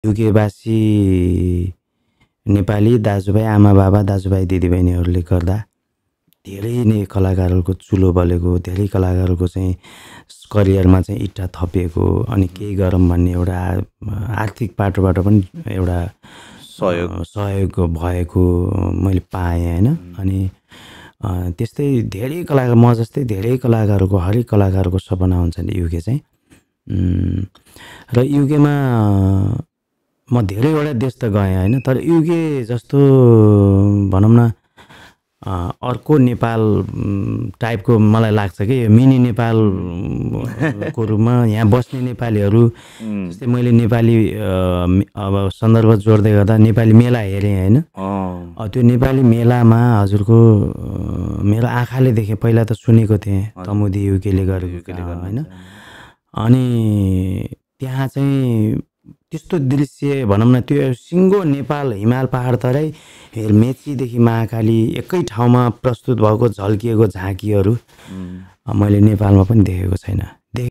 युकेवासी नेपाली दाजुभाइ आमा बाबा दाजुभाइ दिदीबहिनीहरूले गर्दा धेरै नै कलाकारहरूको चुलो बलेको, धेरै कलाकारहरूको चाहिँ करियरमा चाहिँ इट्टा थपिएको, अनि केही गरौँ भन्ने एउटा आर्थिक पाटोबाट पनि एउटा सहयोग भएको मैले पाएँ होइन। अनि त्यस्तै धेरै कलाकार, म जस्तै धेरै कलाकारहरूको, हरेक कलाकारको सपना हुन्छ नि युके चाहिँ। र युकेमा म धेरैवटा देश त गएँ होइन, तर युके जस्तो भनौँ न अर्को नेपाल टाइपको मलाई लाग्छ कि मिनी नेपालको रूपमा यहाँ बस्ने नेपालीहरू। जस्तै मैले नेपाली अब सन्दर्भ जोड्दै गर्दा नेपाली मेला हेरेँ होइन। त्यो नेपाली मेलामा हजुरको मेरो आँखाले देखेँ, पहिला त सुनेको थिएँ तमुदी युकेले गरेको होइन। अनि त्यहाँ चाहिँ त्यस्तो दृश्य भनौँ न, त्यो सिङ्गो नेपाल हिमाल पहाड तराई मेचीदेखि महाकाली एकै ठाउँमा प्रस्तुत भएको झल्किएको झाँकीहरू मैले नेपालमा पनि देखेको छैन।